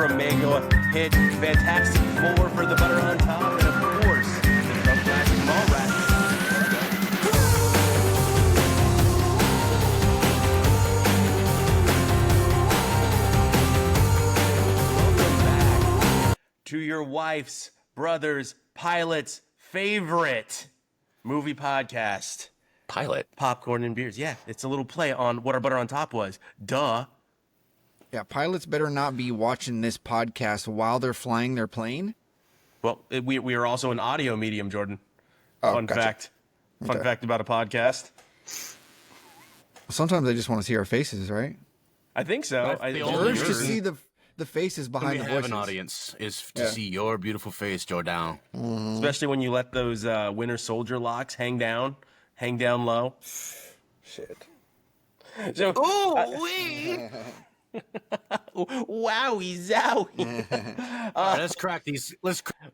from Mango hit Fantastic Four for the butter on top, and of course, the Trump classic Mallrats. To your wife's brother's pilot's favorite movie podcast. Pilot? Popcorn and beers. Yeah, it's a little play on what our butter on top was. Duh. Yeah, pilots better not be watching this podcast while they're flying their plane. Well, we are also an audio medium, Jordan. Oh, Fun gotcha. fact. Fun fact about a podcast. Sometimes they just want to see our faces, right? I think so. The The only urge to reason see the faces behind we the have voices. an audience is to see your beautiful face, Jordan. Especially when you let those Winter Soldier locks hang down low. Shit. So, wee! wowie zowie. All right, let's crack these.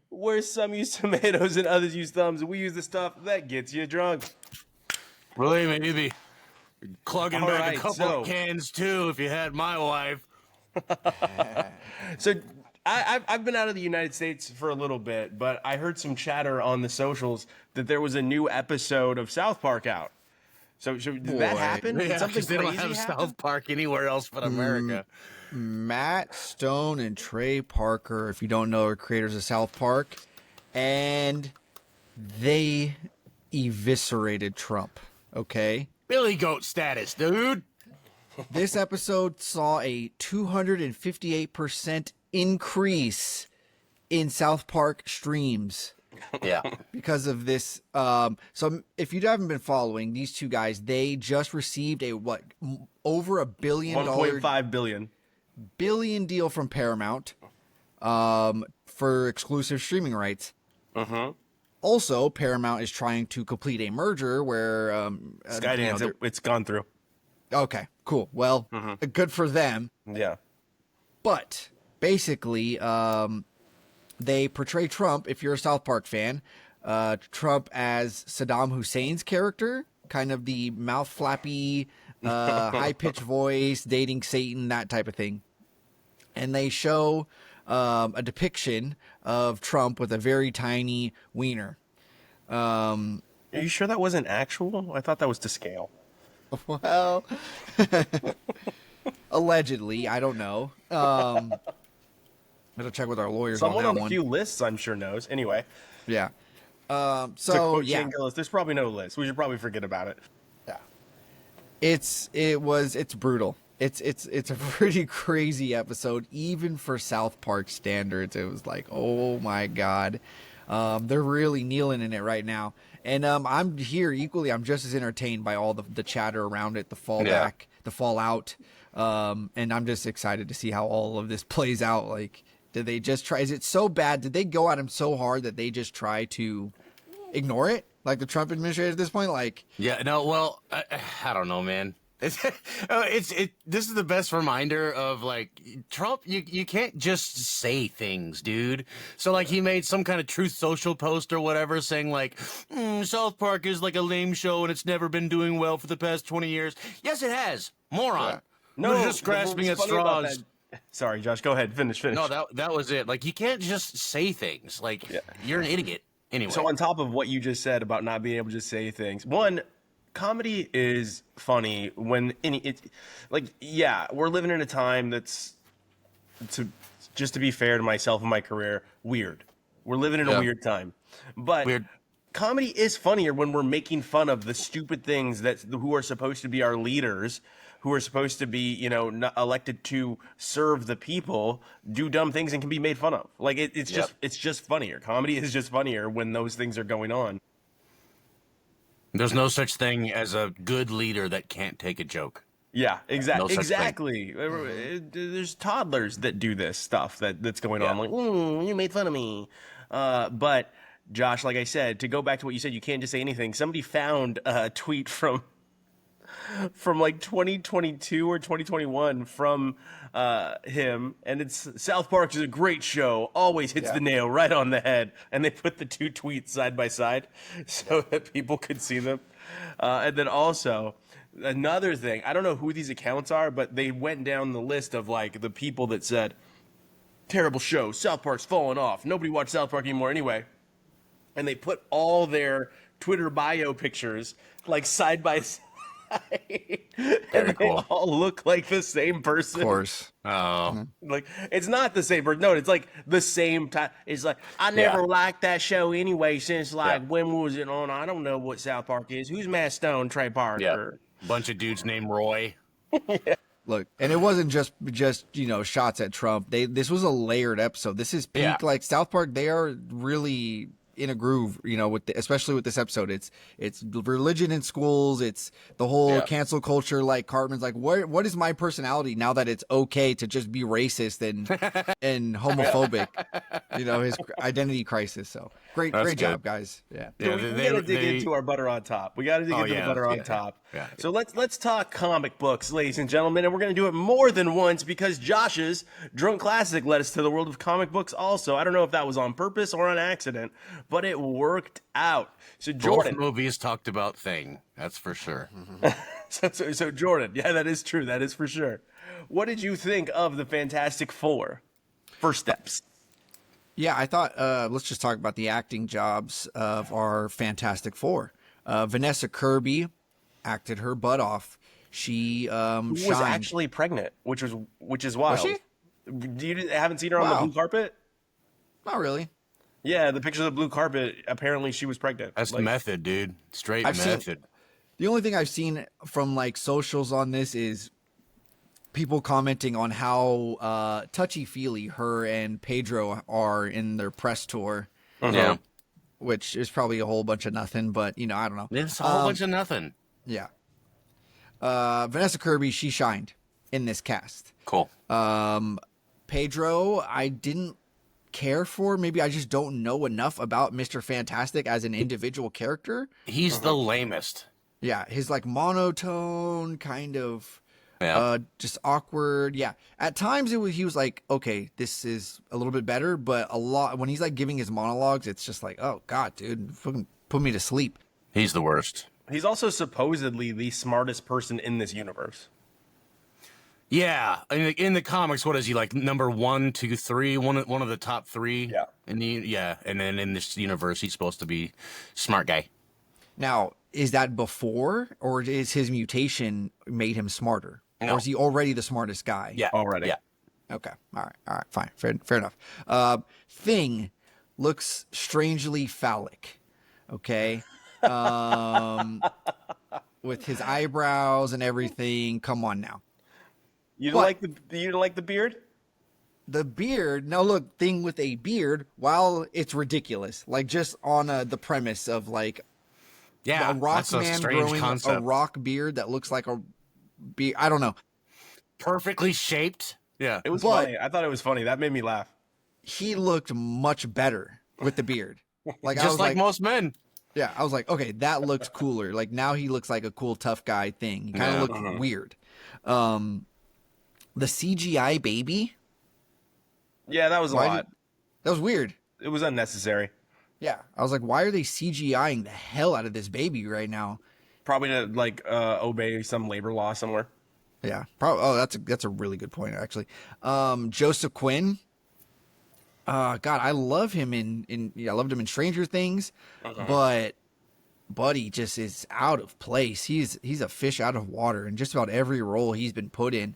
Where some use tomatoes and others use thumbs, we use the stuff that gets you drunk. Really, maybe clugging All back right, a couple so- of cans too, if you had my wife. So I've been out of the United States for a little bit, but I heard some chatter on the socials that there was a new episode of South Park out. So did that Boy. happen? Did Yeah, something because they don't crazy have happen? South Park anywhere else but America. Matt Stone and Trey Parker, if you don't know, are creators of South Park, and they eviscerated Trump. Okay. Billy Goat status, dude. This episode saw a 258% increase in South Park streams Yeah. because of this. So if you haven't been following these two guys, they just received over $1 billion, $1.5 billion deal from Paramount, for exclusive streaming rights. Also, Paramount is trying to complete a merger where, Skydance, it's gone through. okay, cool. Well, good for them. Yeah. But basically, they portray Trump, if you're a South Park fan, Trump as Saddam Hussein's character, kind of the mouth flappy, high-pitched voice, dating Satan, that type of thing. And they show a depiction of Trump with a very tiny wiener. Are you sure that wasn't actual? I thought that was to scale. Well, allegedly, I don't know. I'll check with our lawyers Someone on on that a one. few lists, I'm sure, knows. Anyway, Yeah. to So quote yeah, Shane Gillis, there's probably no list. We should probably forget about it. yeah. It's brutal. It's a pretty crazy episode, even for South Park standards. It was like, oh my god, they're really kneeling in it right now. And I'm here equally. I'm just as entertained by all the chatter around it, the fallback, the fallout, and I'm just excited to see how all of this plays out. Like, did they just try? Is it so bad? Did they go at him so hard that they just try to ignore it, like the Trump administration at this point? Like, Yeah, no, well, I don't know, man. This is the best reminder of, like, Trump, you can't just say things, dude. So, like, he made some kind of Truth Social post or whatever saying, like, South Park is like a lame show and it's never been doing well for the past 20 years. Yes, it has. Moron. No, You're just grasping at what's funny about straws. that- Sorry, Josh. Go ahead. Finish. No, that was it. Like, you can't just say things. Like, you're an idiot. Anyway. So on top of what you just said about not being able to say things, one, comedy is funny when we're living in a time that's, to be fair to myself and my career, weird. We're living in a weird time, but comedy is funnier when we're making fun of the stupid things who are supposed to be our leaders, who are supposed to be, not elected to serve the people, do dumb things and can be made fun of. Like it's just funnier. Comedy is just funnier when those things are going on. There's no such thing as a good leader that can't take a joke. Yeah, No such exactly. There's toddlers that do this stuff that's going on. Like, you made fun of me. But Josh, like I said, to go back to what you said, you can't just say anything. Somebody found a tweet from like 2022 or 2021 from him, and it's South Park is a great show, always hits the nail right on the head, and they put the two tweets side by side so that people could see them. And then also another thing, I don't know who these accounts are, but they went down the list of like the people that said, terrible show. South Park's falling off. Nobody watched South Park anymore anyway. And they put all their Twitter bio pictures like side by side. And they cool. all look like the same person. Of course. Oh, Like, it's not the same person. No, it's like the same time. It's like, I never liked that show anyway since, like, when was it on? I don't know what South Park is. Who's Matt Stone, Trey Parker? bunch of dudes named Roy. Look, and it wasn't just shots at Trump. This was a layered episode. This is peak like South Park. They are really in a groove, especially with this episode. It's religion in schools. It's the whole cancel culture. Like Cartman's like, what is my personality now that it's okay to just be racist and homophobic? His identity crisis. So great job, guys. Yeah. So we gotta dig into our butter on top. We gotta dig into the butter on top. Yeah. So let's talk comic books, ladies and gentlemen, and we're gonna do it more than once because Josh's Drunk Classic led us to the world of comic books. Also, I don't know if that was on purpose or on accident, but it worked out. So Jordan, both movies talked about Thing. That's for sure. so Jordan, yeah, that is true. That is for sure. What did you think of the Fantastic Four? First steps. Yeah, I thought let's just talk about the acting jobs of our Fantastic Four. Vanessa Kirby acted her butt off. She was shined. actually pregnant, which is wild. Was she? You haven't seen her on the blue carpet? Not really. Yeah, the picture of the blue carpet. Apparently, she was pregnant. That's method, dude. Straight I've seen- method. The only thing I've seen from like socials on this is people commenting on how touchy-feely her and Pedro are in their press tour. Yeah. Which is probably a whole bunch of nothing, but I don't know. It's a whole bunch of nothing. Yeah. Vanessa Kirby, she shined in this cast. Cool. Pedro, I didn't care for. Maybe I just don't know enough about Mr. Fantastic as an individual character. He's the lamest. Yeah, his like monotone kind of just awkward. Yeah. At times he was like, okay, this is a little bit better, but a lot when he's like giving his monologues, it's just like, oh God, dude, fucking put me to sleep. He's the worst. He's also supposedly the smartest person in this universe. Yeah, I mean, in the comics, what is he like? Number 1, 2, 3, one of the top 3. Yeah. And then in this universe, he's supposed to be smart guy. Now, is that before, or is his mutation made him smarter, No. or is he already the smartest guy? Yeah, Already. Yeah. Okay. All right. Fine. Fair enough. Thing looks strangely phallic. Okay. With his eyebrows and everything. Come on now. You don't like the beard? The beard. Now look, Thing with a beard. While it's ridiculous, like just on the premise of like Yeah, a rock that's a man strange growing concept. a rock beard that looks like a beard. I don't know. Perfectly shaped. Yeah. It was But- funny. I thought it was funny. That made me laugh. He looked much better with the beard. Like I Just was like most men. yeah, I was like, okay, that looks cooler. Like now he looks like a cool tough guy Thing. He kind of Yeah. looked weird. The CGI baby, Yeah, that was a Why lot. that was weird. It was unnecessary. Yeah, I was like, why are they CGIing the hell out of this baby right now? Probably to like obey some labor law somewhere. Yeah, probably. Oh, that's a really good point actually. Joseph Quinn. God, I love him I loved him in Stranger Things, but Buddy just is out of place. He's a fish out of water in just about every role he's been put in.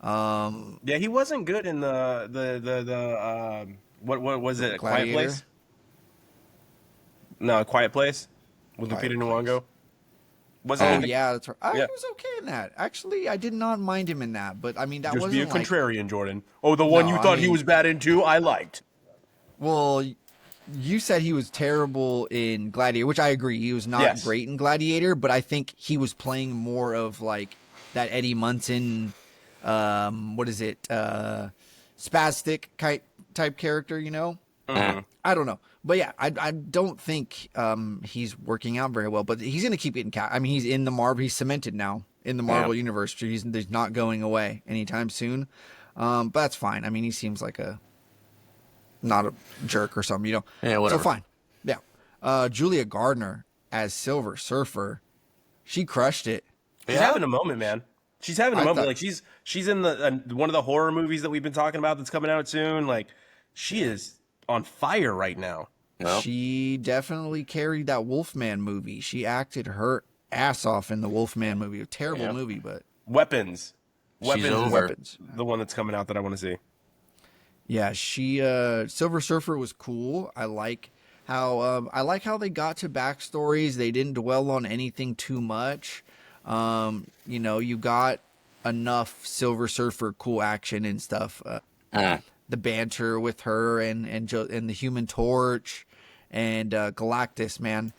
Yeah, he wasn't good in the what was it? A Quiet Gladiator? Place? No, A Quiet Place with Quiet Lupita Place. Nyong'o. Wasn't Oh it? yeah, that's right. He Yeah. was okay in that. Actually, I did not mind him in that. But I mean, that Just be a wasn't like. contrarian, Jordan. Oh, the one No, you I thought he mean- was bad in too, I liked. Well, you said he was terrible in Gladiator, which I agree. He was not Yes. great in Gladiator, but I think he was playing more of like that Eddie Munson, what is it, spastic type character, I don't know. But yeah, I don't think he's working out very well, but he's going to keep getting cast. I mean, he's in the Marvel, he's cemented now in the Marvel universe. He's not going away anytime soon. But that's fine. I mean, he seems like not a jerk or something, Yeah, whatever. So fine. Yeah. Julia Gardner as Silver Surfer, she crushed it. She's having a moment, man. She's having a I moment. thought- Like she's in the one of the horror movies that we've been talking about that's coming out soon. Like she is on fire right now. Well, She definitely carried that Wolfman movie. She acted her ass off in the Wolfman movie. A terrible Yep. movie, but Weapons. She's Weapons. is over. Weapons. The one that's coming out that I want to see. Yeah, she Silver Surfer was cool. I like how they got to backstories. They didn't dwell on anything too much. You know, you got enough Silver Surfer cool action and stuff. The banter with her and the Human Torch and Galactus, man.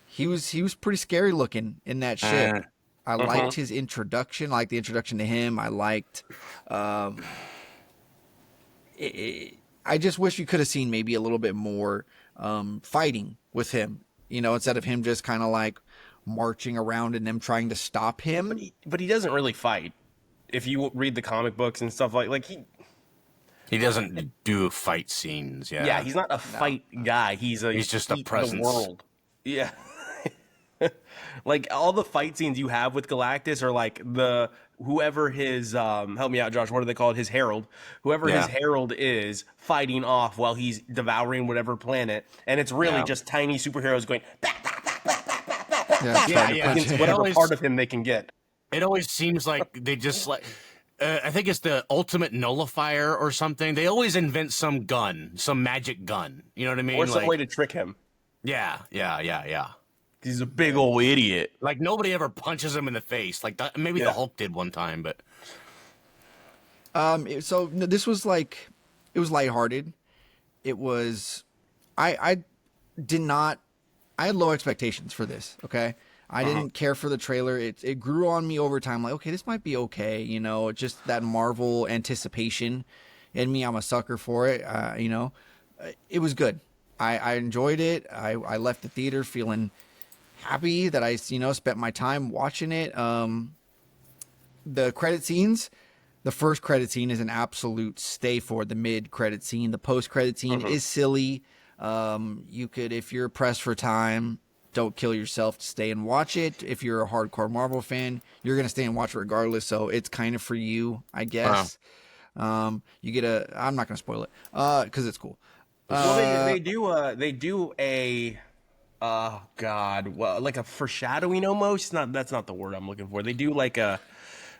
He was pretty scary looking in that ship. I liked his introduction. I liked the introduction to him. I liked. I just wish you could have seen maybe a little bit more fighting with him. You know, instead of him just kind of like marching around and them trying to stop him. But he doesn't really fight. If you read the comic books and stuff like he doesn't do fight scenes. Yeah. yeah, he's not a fight guy. He's just a eat presence. The world. Yeah. Like all the fight scenes you have with Galactus are like whoever his help me out, Josh, what do they call it? His herald. Whoever his herald is fighting off while he's devouring whatever planet, and it's really just tiny superheroes going against whatever part of him they can get. It always seems like they just like. I think it's the ultimate nullifier or something. They always invent some gun, some magic gun. You know what I mean? Or some way to trick him. Yeah. He's a big old idiot. Like nobody ever punches him in the face. Like maybe the Hulk did one time, but So no, this was like, it was lighthearted. It was, I did not, I had low expectations for this. Okay. I didn't care for the trailer. It grew on me over time. Like, okay, this might be okay. You know, just that Marvel anticipation in me. I'm a sucker for it. You know, it was good. I enjoyed it. I left the theater feeling happy that I, you know, spent my time watching it. The credit scenes, the first credit scene is an absolute stay for the mid credit scene. The post credit scene is silly. You could, if you're pressed for time, don't kill yourself to stay and watch it. If you're a hardcore Marvel fan, you're going to stay and watch it regardless. So it's kind of for you, I guess. Wow. You get I'm not going to spoil it, cause it's cool. Well, they do a oh god, well, like a foreshadowing almost. That's not the word I'm looking for. They do like a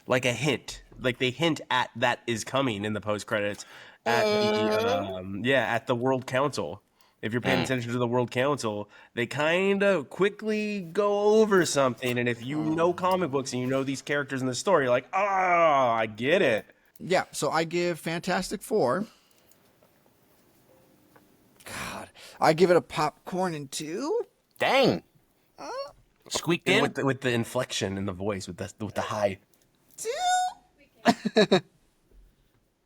hint, like they hint at that is coming in the post credits at at the World Council. If you're paying attention to the World Council, they kind of quickly go over something, and if you know comic books and you know these characters in the story, you're like, I get it. Yeah, so I give Fantastic Four. God, I give it a popcorn and 2. dang, squeaked in. with the inflection in the voice, with the high. 2.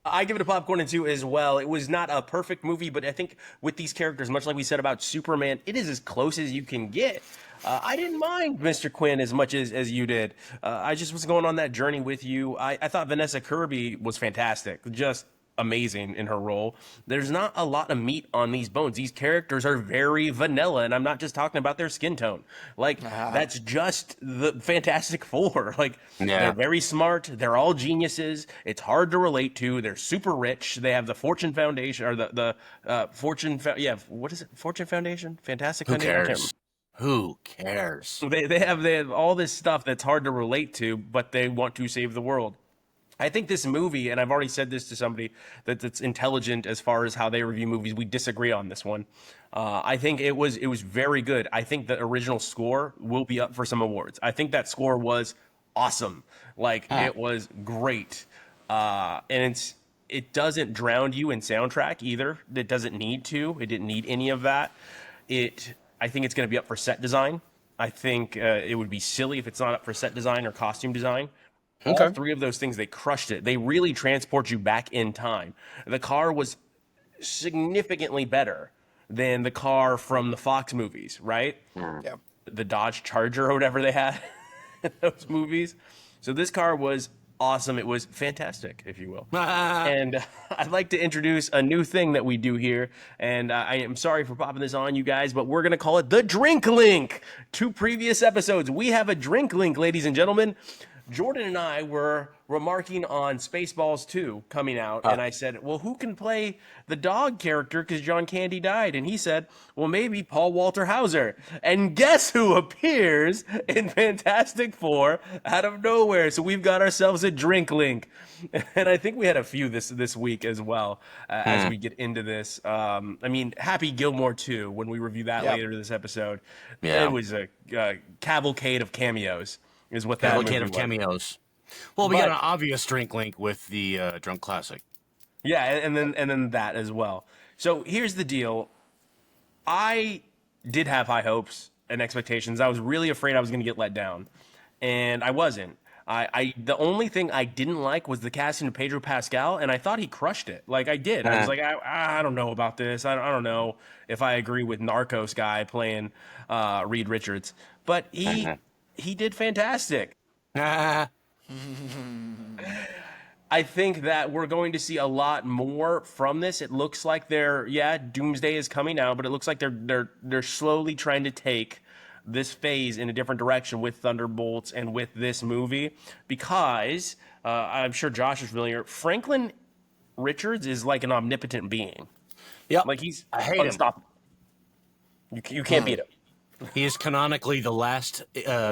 I give it a popcorn and 2 as well. It was not a perfect movie, but I think with these characters, much like we said about Superman, it is as close as you can get. I didn't mind Mr. Quinn as much as you did. I just was going on that journey with you. I thought Vanessa Kirby was fantastic, just amazing in her role. There's not a lot of meat on these bones. These characters are very vanilla, and I'm not just talking about their skin tone. Like, that's just the Fantastic Four. Like, they're very smart. They're all geniuses. It's hard to relate to. They're super rich. They have the Fortune Foundation, or the Fortune, what is it? Fortune Foundation? Fantastic Foundation? Who cares? They have all this stuff that's hard to relate to, but they want to save the world. I think this movie, and I've already said this to somebody that's intelligent as far as how they review movies. We disagree on this one. I think it was very good. I think the original score will be up for some awards. I think that score was awesome. Like, it was great. And it doesn't drown you in soundtrack either. It doesn't need to. It didn't need any of that. I think it's going to be up for set design. I think it would be silly if it's not up for set design or costume design. All 3 of those things, they crushed it. They really transport you back in time. The car was significantly better than the car from the Fox movies, right? Yeah. The Dodge Charger or whatever they had in those movies. So this car was awesome. It was fantastic, if you will. And I'd like to introduce a new thing that we do here. And I am sorry for popping this on you guys, but we're going to call it the Drink Link. 2 previous episodes, we have a Drink Link, ladies and gentlemen. Jordan and I were remarking on Spaceballs 2 coming out, and I said, well, who can play the dog character because John Candy died? And he said, well, maybe Paul Walter Hauser. And guess who appears in Fantastic Four out of nowhere? So we've got ourselves a drink link. And I think we had a few this week as well as we get into this. I mean, Happy Gilmore 2, when we review that later this episode, it was a cavalcade of cameos. Is what that movie of was. cameos. Well, we got an obvious drink link with the Drunk Classic. Yeah, and then that as well. So here's the deal. I did have high hopes and expectations. I was really afraid I was going to get let down, and I wasn't. The only thing I didn't like was the casting of Pedro Pascal, and I thought he crushed it. Like I did. I was like, I don't know about this. I don't know if I agree with Narcos guy playing Reed Richards, but he did fantastic. I think that we're going to see a lot more from this. It looks like Doomsday is coming out, but it looks like they're slowly trying to take this phase in a different direction with Thunderbolts and with this movie, because I'm sure Josh is familiar. Franklin Richards is like an omnipotent being. Yeah, like he's him. unstoppable. You can't beat him. He is canonically the last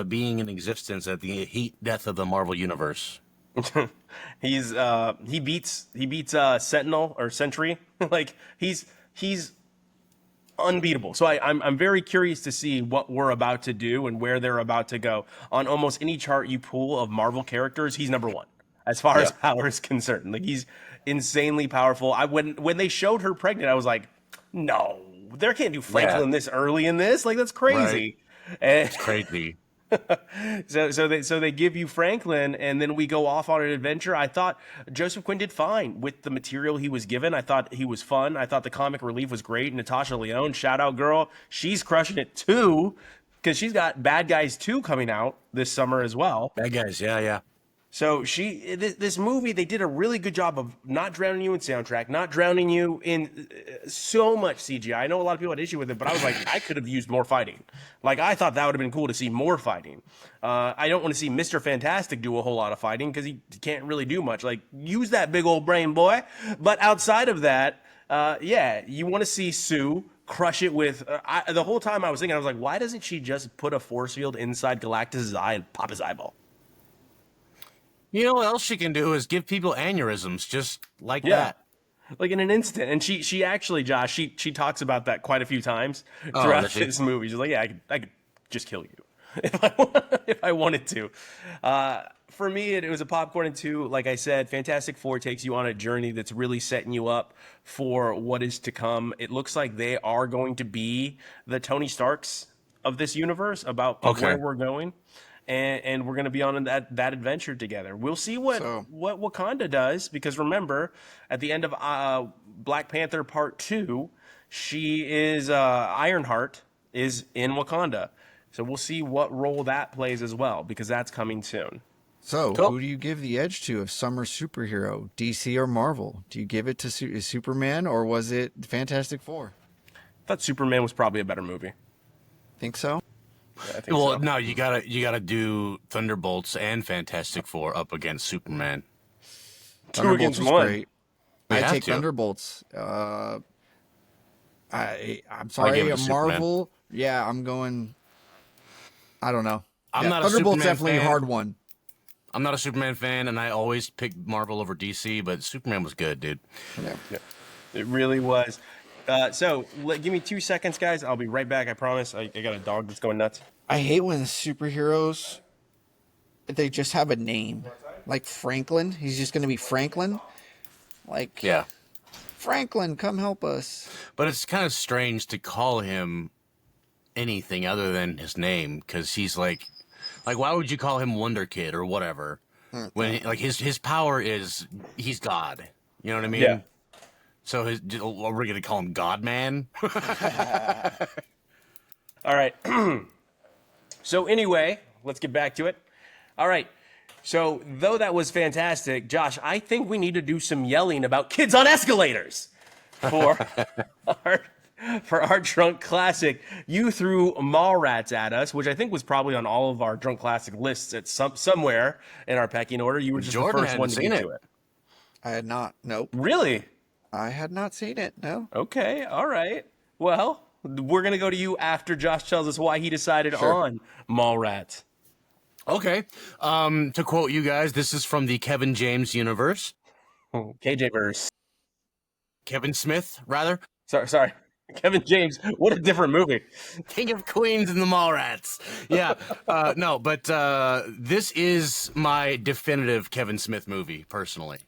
being in existence at the heat death of the Marvel Universe. He beats Sentinel or Sentry. Like he's unbeatable. So I'm very curious to see what we're about to do and where they're about to go. On almost any chart you pull of Marvel characters, he's number one as far as power is concerned. Like he's insanely powerful. When they showed her pregnant, I was like, no. They can't do Franklin this early in this. Like that's crazy. Right. It's crazy. So they give you Franklin, and then we go off on an adventure. I thought Joseph Quinn did fine with the material he was given. I thought he was fun. I thought the comic relief was great. Natasha Lyonne, shout out girl, she's crushing it too, because she's got Bad Guys 2 coming out this summer as well. Bad Guys, yeah. So this movie, they did a really good job of not drowning you in soundtrack, not drowning you in so much CGI. I know a lot of people had issue with it, but I was like, I could have used more fighting. Like, I thought that would have been cool to see more fighting. I don't want to see Mr. Fantastic do a whole lot of fighting because he can't really do much. Like, use that big old brain, boy. But outside of that, you want to see Sue crush it with... the whole time I was thinking, I was like, why doesn't she just put a force field inside Galactus' eye and pop his eyeball? You know what else she can do is give people aneurysms just like that. Like in an instant. And she actually, Josh, she talks about that quite a few times throughout this movie. She's like, yeah, I could just kill you if I wanted to. For me, it was a popcorn and two. Like I said, Fantastic Four takes you on a journey that's really setting you up for what is to come. It looks like they are going to be the Tony Starks of this universe about where we're going. And we're going to be on that adventure together. We'll see what Wakanda does, because remember, at the end of Black Panther Part 2, she is Ironheart is in Wakanda. So we'll see what role that plays as well, because that's coming soon. So who do you give the edge to of summer superhero, DC or Marvel? Do you give it to Superman, or was it Fantastic Four? I thought Superman was probably a better movie. Think so? Yeah, I think so. No, you gotta do Thunderbolts and Fantastic Four up against Superman. Thunderbolts was great. I take Thunderbolts. I'm sorry, Marvel. Yeah, I'm going. I don't know. Thunderbolts definitely a hard one. I'm not a Superman fan, and I always pick Marvel over DC, but Superman was good, dude. Yeah. It really was. So give me 2 seconds, guys. I'll be right back. I promise. I got a dog that's going nuts. I hate when superheroes, they just have a name. Like Franklin. He's just going to be Franklin. Like, Franklin, come help us. But it's kind of strange to call him anything other than his name, because he's like, why would you call him Wonder Kid or whatever? When his power is he's God. You know what I mean? Yeah. So we're gonna call him God Man. All right. So anyway, let's get back to it. All right. So though that was fantastic, Josh, I think we need to do some yelling about kids on escalators for for our drunk classic, you threw Mallrats at us, which I think was probably on all of our drunk classic lists at somewhere in our pecking order. You were just Jordan the first one hadn't to seen get it. to it. I had not. Nope. Really? I had not seen it. No. Okay. All right. Well, we're gonna go to you after Josh tells us why he decided Sure. on Mallrats. Okay. To quote you guys, this is from the Kevin James universe. KJ verse. Kevin Smith, rather. Sorry. Kevin James. What a different movie. King of Queens and the Mallrats. Yeah. No, but this is my definitive Kevin Smith movie, personally.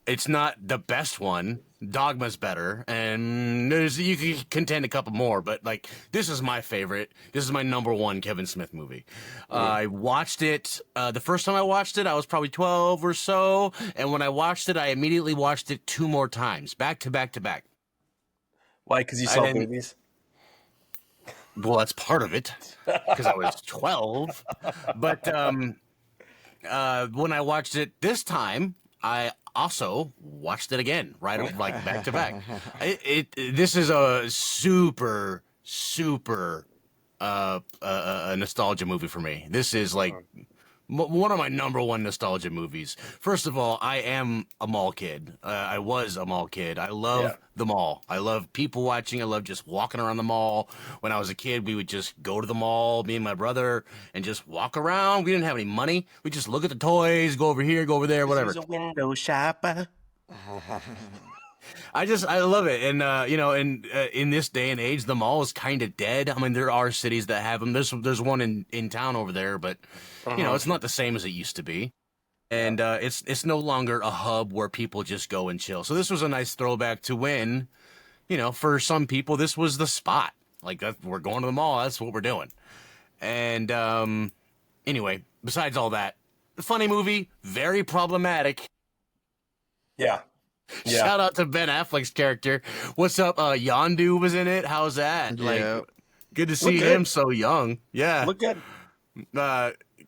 It's not the best one. Dogma's better, and you can contend a couple more, but like this is my favorite. This is my number one Kevin Smith movie. I watched it the first time I watched it. I was probably 12 or so, and when I watched it, I immediately watched it 2 more times, back to back to back. Why? Because you saw didn't- movies. Well, that's part of it, because I was 12. But when I watched it this time, I also watched it again, right, like back to back. This is a super a nostalgia movie for me. This is like one of my number one nostalgia movies. First of all, I am a mall kid. I was a mall kid. I love the mall. I love people watching. I love just walking around the mall. When I was a kid, we would just go to the mall, me and my brother, and just walk around. We didn't have any money. We just look at the toys, go over here, go over there, whatever. He's a window shopper. I love it. And, in this day and age, the mall is kind of dead. I mean, there are cities that have them. There's one in town over there, but, it's not the same as it used to be. And it's no longer a hub where people just go and chill. So this was a nice throwback to when, for some people, this was the spot. Like, we're going to the mall. That's what we're doing. And anyway, besides all that, funny movie, very problematic. Yeah. Shout out to Ben Affleck's character. What's up? Yondu was in it. How's that? Yeah. Like, good to see Look good. him so young. Yeah. Look good.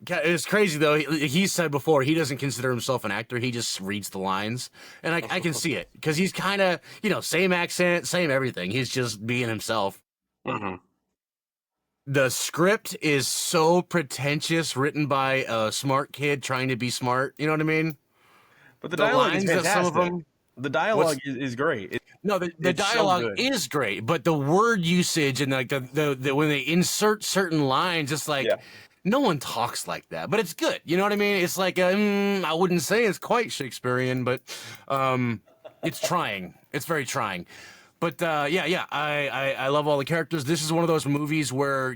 It's crazy though. He said before he doesn't consider himself an actor. He just reads the lines, and I can see it because he's kind of same accent, same everything. He's just being himself. Mm-hmm. The script is so pretentious, written by a smart kid trying to be smart. You know what I mean? But the dialogue is lines that fantastic. some of them. The dialogue is great. No, the It's so dialogue good. is great, but the word usage and like the when they insert certain lines, it's like no one talks like that. But it's good. You know what I mean? It's like I wouldn't say it's quite Shakespearean, but it's trying. It's very trying. But I love all the characters. This is one of those movies where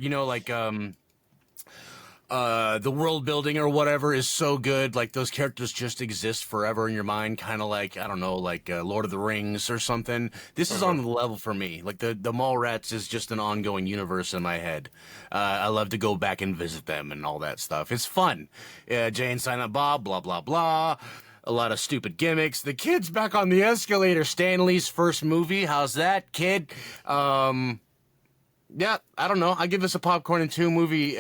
the world building or whatever is so good, like those characters just exist forever in your mind, kind of like, I don't know, like Lord of the Rings or something. This is on the level for me. Like the Mallrats is just an ongoing universe in my head. I love to go back and visit them and all that stuff. It's fun. Jay and Silent Bob, blah, blah, blah. A lot of stupid gimmicks. The kid's back on the escalator. Stan Lee's first movie. How's that, kid? Yeah, I don't know. I give this a popcorn and 2 movie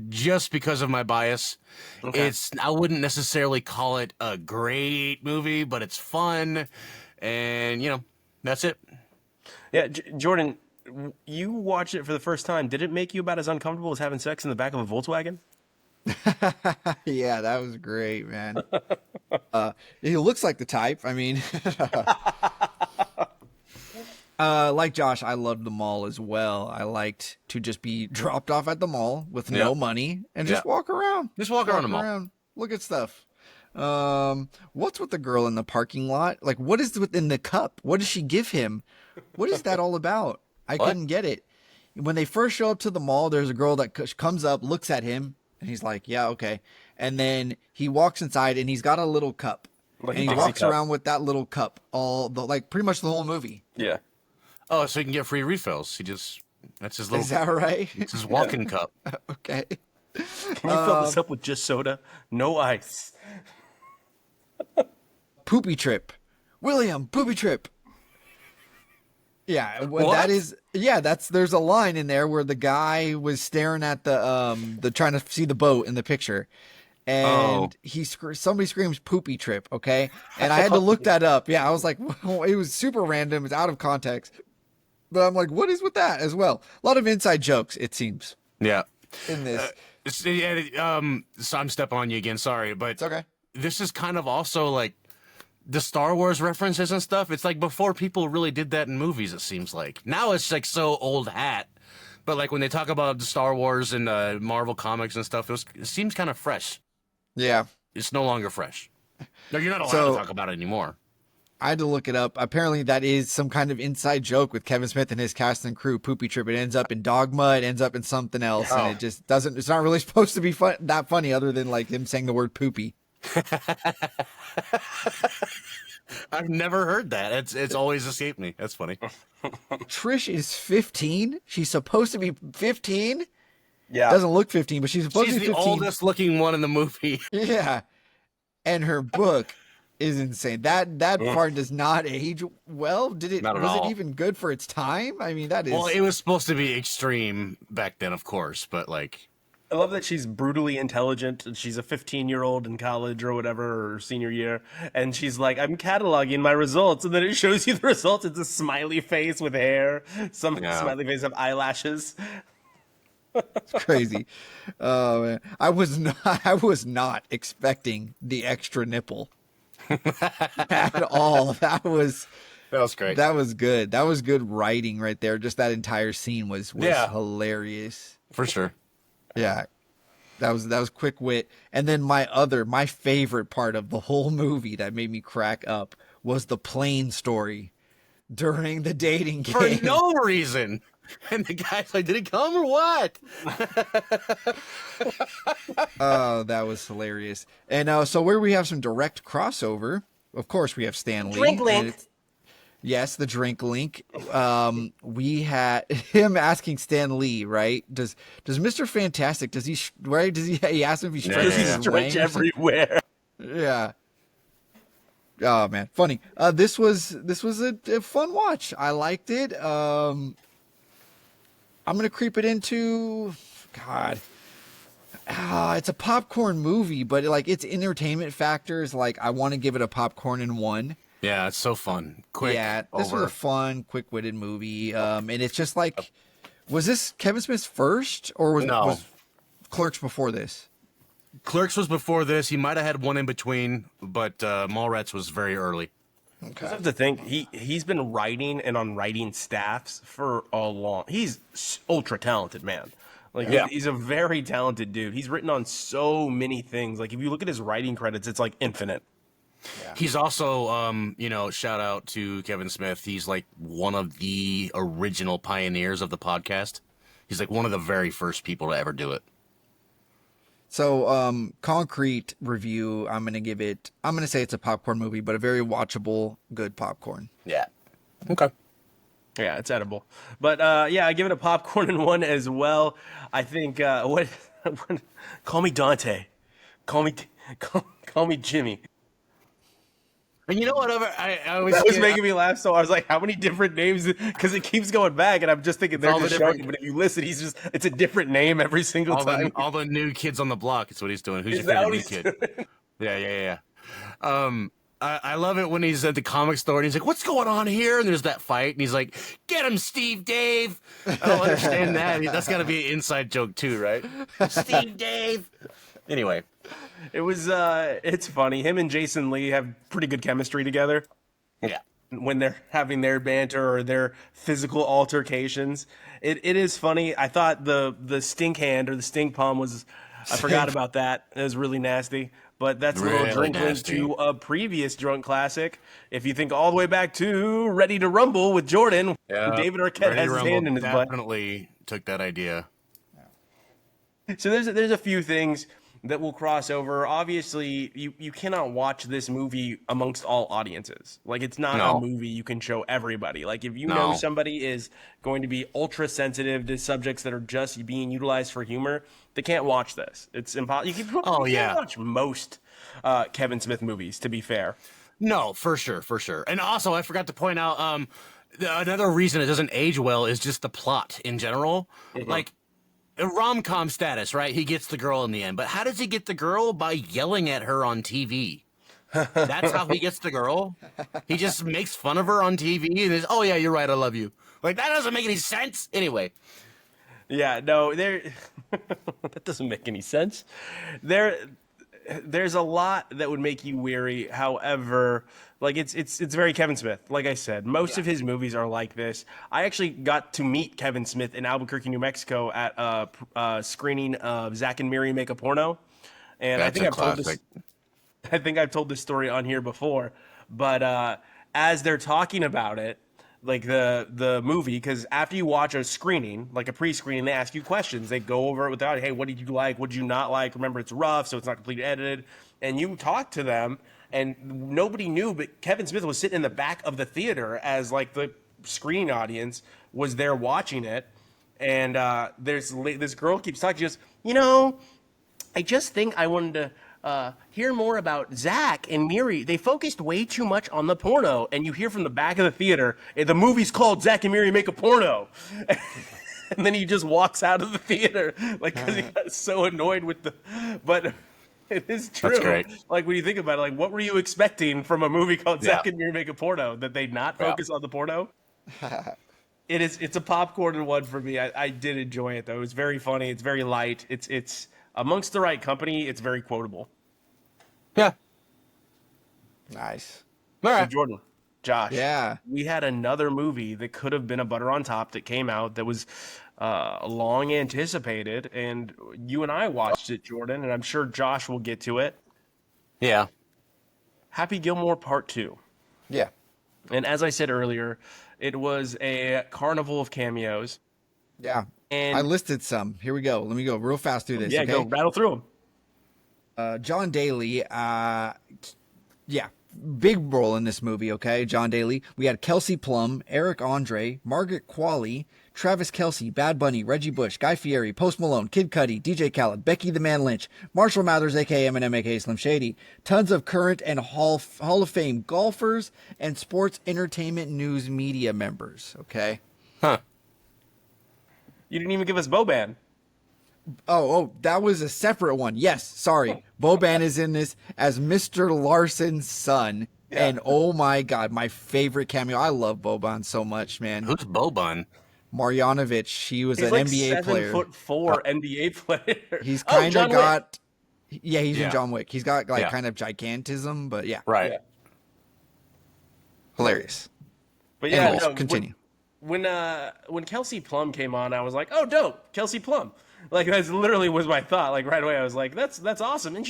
just because of my bias. Okay. I wouldn't necessarily call it a great movie, but it's fun, and that's it. Yeah, Jordan, you watched it for the first time. Did it make you about as uncomfortable as having sex in the back of a Volkswagen? Yeah, that was great, man. He looks like the type. I mean, like Josh, I loved the mall as well. I liked to just be dropped off at the mall with no money and just walk around. Just walk around the mall. Look at stuff. What's with the girl in the parking lot? Like, what is within the cup? What does she give him? What is that all about? I couldn't get it. When they first show up to the mall, there's a girl that comes up, looks at him, and he's like, yeah, okay. And then he walks inside, and he's got a little cup. Like and he walks around with that little cup pretty much the whole movie. Yeah. Oh, so he can get free refills. That's his little. Is that right? It's his walking cup. Okay. Can you fill this up with just soda? No ice. Poopy trip. William, poopy trip. Yeah, What? there's a line in there where the guy was staring at the trying to see the boat in the picture. And somebody screams poopy trip, okay? And I had to look that up. Yeah, I was like, it was super random. It's out of context. But I'm like, what is with that as well? A lot of inside jokes, it seems, Yeah. in this. So I'm stepping on you again. Sorry, but It's okay. this is kind of also like the Star Wars references and stuff. It's like before people really did that in movies. It seems like now it's like so old hat. But like when they talk about the Star Wars and Marvel comics and stuff, it seems kind of fresh. Yeah. It's no longer fresh. No, you're not allowed So- to talk about it anymore. I had to look it up. Apparently, that is some kind of inside joke with Kevin Smith and his cast and crew. Poopy Trip. It ends up in Dogma. It ends up in something else, and it just doesn't. It's not really supposed to be that funny, other than like him saying the word poopy. I've never heard that. It's always escaped me. That's funny. Trish is 15. She's supposed to be 15. Yeah. Doesn't look 15, but she's supposed She's to be the 15. oldest looking one in the movie. Yeah, and her book is insane. That part does not age well. Did it? Not at Was all. it even good for its time? I mean, that is. Well, it was supposed to be extreme back then, of course, but like, I love that she's brutally intelligent. She's a 15-year-old in college or whatever, or senior year, and she's like, "I'm cataloging my results," and then it shows you the results. It's a smiley face with hair, some Yeah. smiley face of eyelashes. It's crazy. Oh man, I was not expecting the extra nipple at all. That was great. That was good. That was good writing right there. Just that entire scene was Yeah. hilarious. For sure. Yeah. That was quick wit. And then my favorite part of the whole movie that made me crack up was the plane story during the dating game. For no reason. And the guy's like, did it come or what? Oh, that was hilarious. And so where we have some direct crossover, of course, we have Stan Lee. Drink link. And yes, the drink link. We had him asking Stan Lee, right? Does Mr. Fantastic, does he he asked him if he stretches Yeah. his Stretch wang or something? everywhere. Yeah. Oh man, funny. This was a fun watch. I liked it. I'm gonna creep it into, God. It's a popcorn movie, but like its entertainment factors, like I want to give it a popcorn in one. Yeah, it's so fun. Quick. Yeah, this was over. a fun, quick-witted movie. And it's just like, was this Kevin Smith's first, or was Clerks before this? Clerks was before this. He might have had one in between, but Mallrats was very early. You have to think he's been writing and on writing staffs for a long. He's ultra talented, man. Like he's a very talented dude. He's written on so many things. Like if you look at his writing credits, it's like infinite. He's also, shout out to Kevin Smith. He's like one of the original pioneers of the podcast. He's like one of the very first people to ever do it. So, concrete review, I'm going to say it's a popcorn movie, but a very watchable, good popcorn. Yeah. Okay. Yeah, it's edible. But I give it a popcorn in one as well. I think call me Dante, call me Jimmy. And you know what? I was That was making me laugh. So I was like, how many different names? Because it keeps going back, and I'm just thinking they're All the just different- showing. But if you listen, it's a different name every single time. all the new kids on the block. It's what he's doing. Who's Is your that favorite what new he's kid? Yeah. I love it when he's at the comic store and he's like, "What's going on here?" And there's that fight, and he's like, "Get him, Steve Dave." I don't understand that. That's got to be an inside joke too, right? Steve Dave. Anyway, It was it's funny. Him and Jason Lee have pretty good chemistry together yeah. when they're having their banter or their physical altercations. It is funny. I thought the stink hand or the stink palm was I forgot about that. It was really nasty. But that's a little Really drink link nasty. to a previous drunk classic. If you think all the way back to Ready to Rumble with Jordan, David Arquette Ready has to his Rumble hand in his butt. definitely took that idea. So there's a few things that will cross over. Obviously, you cannot watch this movie amongst all audiences. Like it's not No. a movie you can show everybody. Like if you No. know somebody is going to be ultra sensitive to subjects that are just being utilized for humor, they can't watch this. It's impossible. You can't watch most Kevin Smith movies, to be fair. No, for sure. And also, I forgot to point out another reason it doesn't age well is just the plot in general. Like a rom-com status, right? He gets the girl in the end, but how does he get the girl? By yelling at her on TV. That's how he gets the girl. He just makes fun of her on TV and is, "Oh yeah, you're right, I love you." Like, that doesn't make any sense. Anyway. Yeah, no, that doesn't make any sense. There's a lot that would make you weary. However, like it's very Kevin Smith. Like I said, most of his movies are like this. I actually got to meet Kevin Smith in Albuquerque, New Mexico, at a screening of Zack and Miri Make a Porno, and That's a classic. I think I've told this story on here before, but as they're talking about it, like the movie, because after you watch a screening, like a pre-screening, they ask you questions. They go over it without, hey, what did you like? What did you not like? Remember, it's rough, so it's not completely edited. And you talk to them, and nobody knew, but Kevin Smith was sitting in the back of the theater as like the screening audience was there watching it. And there's this girl keeps talking. She goes, I just think I wanted to hear more about Zack and Miri. They focused way too much on the porno, and you hear from the back of the theater, the movie's called Zack and Miri Make a Porno. And then he just walks out of the theater, like, because he got so annoyed with but it is true. That's great. Like, when you think about it, like, what were you expecting from a movie called Zack and Miri Make a Porno? That they not focus on the porno? It's a popcorn one for me. I did enjoy it, though. It's very funny. It's very light. It's amongst the right company. It's very quotable. Yeah. Nice. All So right. Jordan, Josh, Yeah. we had another movie that could have been a butter on top that came out that was long anticipated, and you and I watched it, Jordan, and I'm sure Josh will get to it. Yeah. Happy Gilmore Part 2. Yeah. And as I said earlier, it was a carnival of cameos. Yeah. And I listed some. Here we go. Let me go real fast through this. yeah, okay? go rattle through them. John Daly, yeah, big role in this movie, okay? John Daly. We had Kelsey Plum, Eric Andre, Margaret Qualley, Travis Kelsey, Bad Bunny, Reggie Bush, Guy Fieri, Post Malone, Kid Cudi, DJ Khaled, Becky the Man Lynch, Marshall Mathers, aka Eminem, aka Slim Shady. Tons of current and Hall of Fame golfers and sports entertainment news media members, okay? Huh. You didn't even give us Boban. Oh, that was a separate one. Yes, sorry. Boban is in this as Mr. Larson's son. Yeah. And oh my God, my favorite cameo. I love Boban so much, man. Who's Bobun? Marjanovic. He was He's an like NBA player. 7'4" NBA player. He's Oh, kind of John Wick. got. Yeah, he's Yeah. in John Wick. He's got like Yeah. kind of gigantism, but yeah, Right. Yeah. hilarious. But yeah, Anyways, no, continue. When Kelsey Plum came on, I was like, oh, dope, Kelsey Plum. Like, that's literally was my thought. Like, right away, I was like, that's awesome. And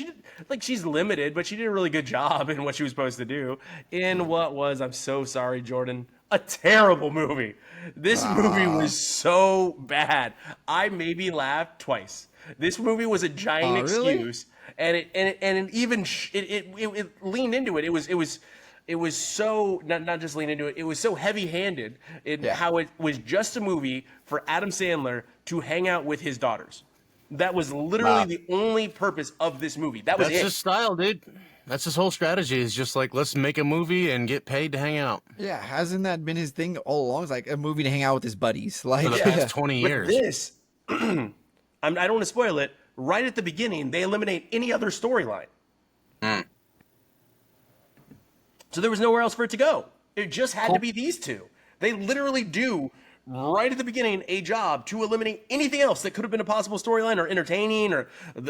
she's limited, but she did a really good job in what she was supposed to do. In what was, I'm so sorry, Jordan, a terrible movie. This movie was so bad. I maybe laughed twice. This movie was a giant really? excuse, and it leaned into it. It was so not just lean into it. It was so heavy-handed in how it was just a movie for Adam Sandler to hang out with his daughters. That was literally the only purpose of this movie. That was That's it. his style, dude. That's his whole strategy. Is just like, let's make a movie and get paid to hang out. Yeah, hasn't that been his thing all along? It's like a movie to hang out with his buddies. Like, For the past 20 With years. this, I don't want to spoil it. Right at the beginning, they eliminate any other storyline. So there was nowhere else for it to go. It just had to be these two. They literally do, right at the beginning, a job to eliminate anything else that could have been a possible storyline or entertaining or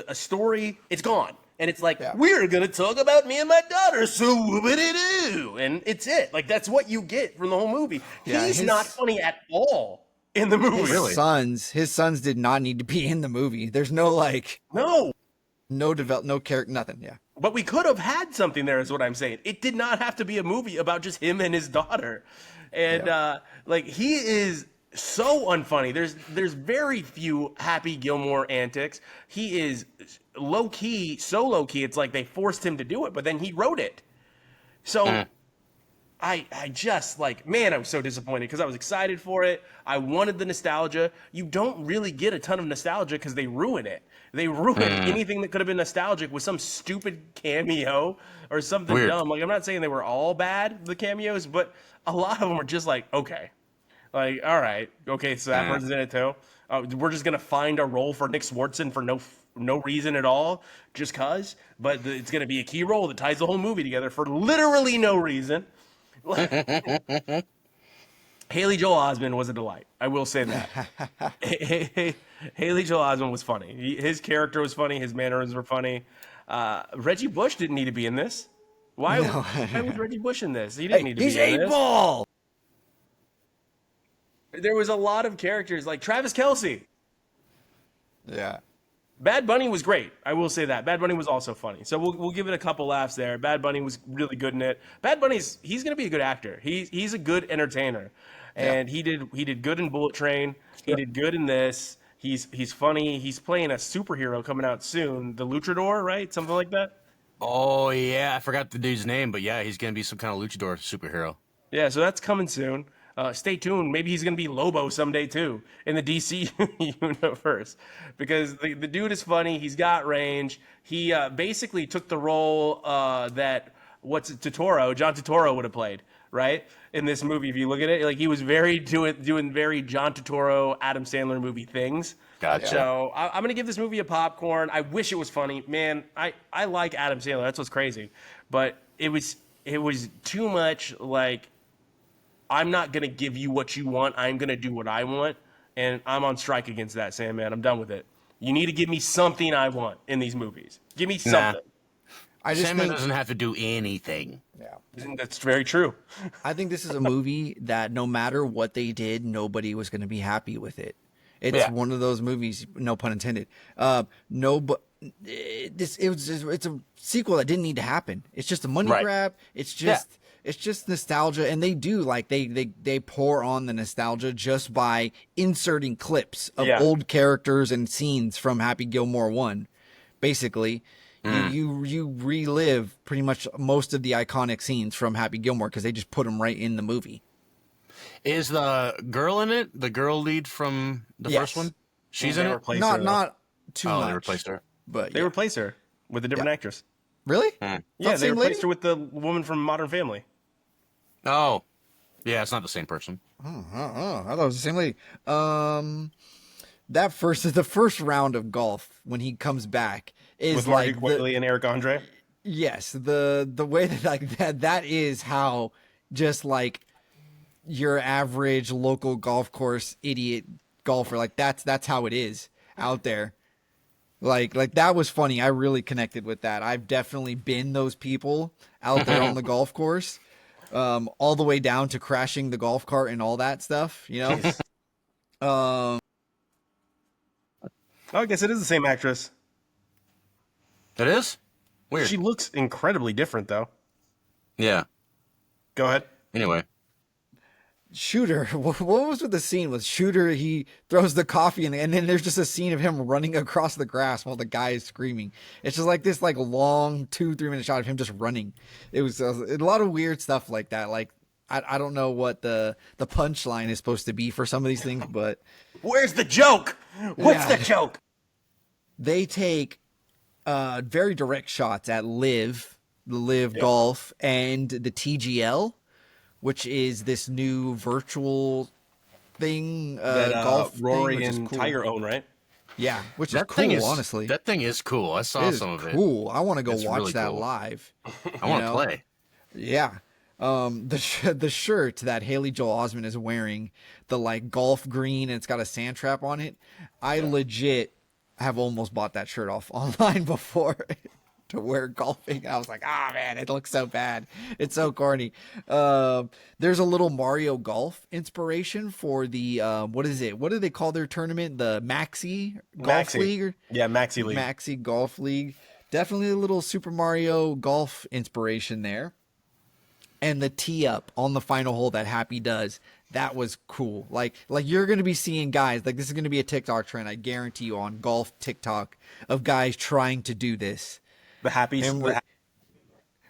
a story. It's gone. And it's like, we're going to talk about me and my daughter, so whoopity-doo. And it's it. Like, that's what you get from the whole movie. Yeah, He's not funny at all in the movie. his sons did not need to be in the movie. There's no like, No. no character, nothing. Yeah. But we could have had something there, is what I'm saying. It did not have to be a movie about just him and his daughter. And like, he is so unfunny. There's very few Happy Gilmore antics. He is low key, so low key. It's like they forced him to do it, but then he wrote it. So I just like, man, I was so disappointed because I was excited for it. I wanted the nostalgia. You don't really get a ton of nostalgia because they ruin it. They ruin anything that could have been nostalgic with some stupid cameo or something dumb. Like, I'm not saying they were all bad, the cameos, but a lot of them are just like, okay. Like, all right. Okay, so that person's in it too. We're just going to find a role for Nick Swartzen for no reason at all, just cause. But it's going to be a key role that ties the whole movie together for literally no reason. Haley Joel Osment was a delight. I will say that. Haley Joel Osment was funny. His character was funny. His mannerisms were funny. Reggie Bush didn't need to be in this. Why was Reggie Bush in this? He didn't need to He's be in this. 8-Ball. There was a lot of characters like Travis Kelce. Yeah. Bad Bunny was great. I will say that. Bad Bunny was also funny. So we'll give it a couple laughs there. Bad Bunny was really good in it. Bad Bunny's he's going to be a good actor. He's a good entertainer. And he did good in Bullet Train. He did good in this. He's funny. He's playing a superhero coming out soon, the Luchador, right? Something like that. Oh yeah, I forgot the dude's name, but yeah, he's gonna be some kind of luchador superhero. Yeah, so that's coming soon. Stay tuned. Maybe he's going to be Lobo someday, too, in the DC universe. Because the dude is funny. He's got range. He basically took the role that, John Turturro would have played, right? In this movie, if you look at it. Like, he was doing very John Turturro, Adam Sandler movie things. Gotcha. So I'm going to give this movie a popcorn. I wish it was funny. Man, I like Adam Sandler. That's what's crazy. But it was too much like, I'm not going to give you what you want. I'm going to do what I want. And I'm on strike against that, Sandman. I'm done with it. You need to give me something I want in these movies. Give me something. Sandman doesn't have to do anything. Yeah. That's very true. I think this is a movie that no matter what they did, nobody was going to be happy with it. It's one of those movies, no pun intended. It's a sequel that didn't need to happen. It's just a money grab. It's just nostalgia, and they pour on the nostalgia just by inserting clips of old characters and scenes from Happy Gilmore 1. Basically, you relive pretty much most of the iconic scenes from Happy Gilmore because they just put them right in the movie. Is the girl in it? The girl lead from the first one? She's in it? Not too much. They replaced her. But They replaced her with a different actress. Really? Yeah, they replaced her with the woman from Modern Family. Oh. Yeah, it's not the same person. I thought it was the same lady. The first round of golf when he comes back is with Marty Quigley and Eric Andre. Yes, the way that that is how just like your average local golf course idiot golfer, like that's how it is out there. Like that was funny. I really connected with that. I've definitely been those people out there on the golf course. All the way down to crashing the golf cart and all that stuff, you know? I guess it is the same actress. It is? Weird. She looks incredibly different, though. Yeah. Go ahead. Anyway. Shooter, what was with the scene with Shooter? He throws the coffee in, and then there's just a scene of him running across the grass while the guy is screaming. It's just like this like long 2-3 minute shot of him just running. It was a lot of weird stuff like that. Like I don't know what the punchline is supposed to be for some of these things, but where's the joke? What's the joke? They take very direct shots at Live Golf and the TGL, which is this new virtual thing that golf Rory thing, and Tiger own, right? Yeah, which is cool, honestly. That thing is cool. I saw some of it. Cool. I want to go watch really that cool. live. I want to play. Yeah. The shirt that Haley Joel Osment is wearing, the like golf green, and it's got a sand trap on it. I legit have almost bought that shirt off online before to wear golfing. I was like, man, it looks so bad. It's so corny. There's a little Mario Golf inspiration for the what is it? What do they call their tournament? The Maxi Golf League? Yeah, Maxi League. Maxi Golf League. Definitely a little Super Mario Golf inspiration there. And the tee up on the final hole that Happy does, that was cool. Like you're going to be seeing guys, like this is going to be a TikTok trend, I guarantee you, on golf TikTok, of guys trying to do this. The Happy.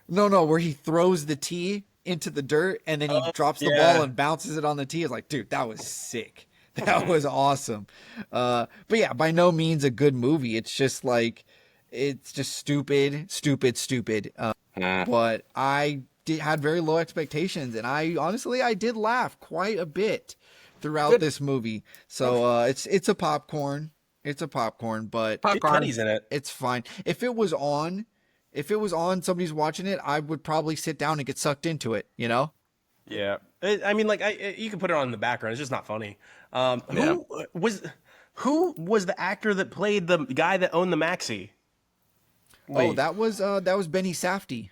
No, where he throws the tee into the dirt and then he drops the ball and bounces it on the tee. It's like, dude, that was sick. That was awesome. But yeah, by no means a good movie. It's just like, it's just stupid. But I had very low expectations, and I did laugh quite a bit throughout this movie. So it's a popcorn. It's a popcorn, but Cuddy's in it. It's fine. If it was on, somebody's watching it, I would probably sit down and get sucked into it, you know? Yeah, I mean, like, you can put it on in the background. It's just not funny. Yeah. Who was the actor that played the guy that owned the Maxi? Oh, Wait, that was Benny Safdie.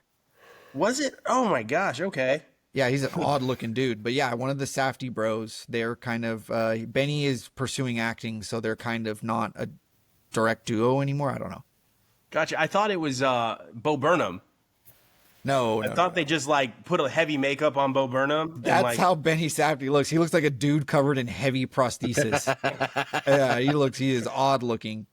was it? Oh my gosh. Okay. Yeah, he's an odd looking dude. But yeah, one of the Safdie bros. They're kind of Benny is pursuing acting, so they're kind of not a direct duo anymore. I don't know. Gotcha. I thought it was Bo Burnham. No, I thought they just like put a heavy makeup on Bo Burnham. And, That's like, how Benny Safdie looks. He looks like a dude covered in heavy prosthesis. Yeah, he is odd looking.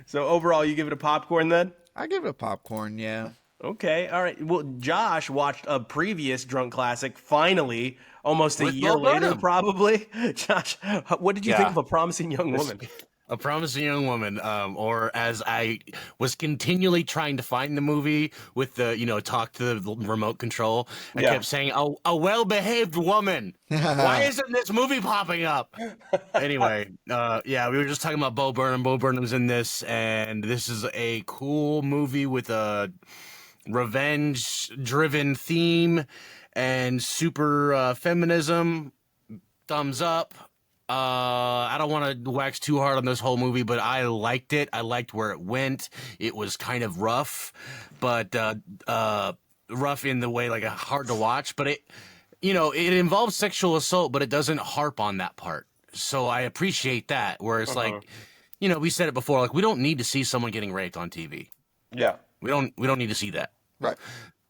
So overall, you give it a popcorn then? I give it a popcorn, yeah. Okay. All right. Well, Josh watched a previous drunk classic finally, almost a With year Bo later, Burnham. probably. Josh, what did you think Yeah. of A Promising Young Woman? A Promising Young Woman, or as I was continually trying to find the movie with the, talk to the remote control, I Yeah. kept saying, "Oh, a well-behaved woman." Why isn't this movie popping up? Anyway, yeah, we were just talking about Bo Burnham. Bo Burnham's in this, and this is a cool movie with a revenge-driven theme and super feminism. Thumbs up. I don't want to wax too hard on this whole movie, but I liked it. I liked where it went. It was kind of rough, but rough in the way like hard to watch. But it involves sexual assault, but it doesn't harp on that part. So I appreciate that. Where it's like, we said it before, like we don't need to see someone getting raped on TV. Yeah. We don't need to see that. Right.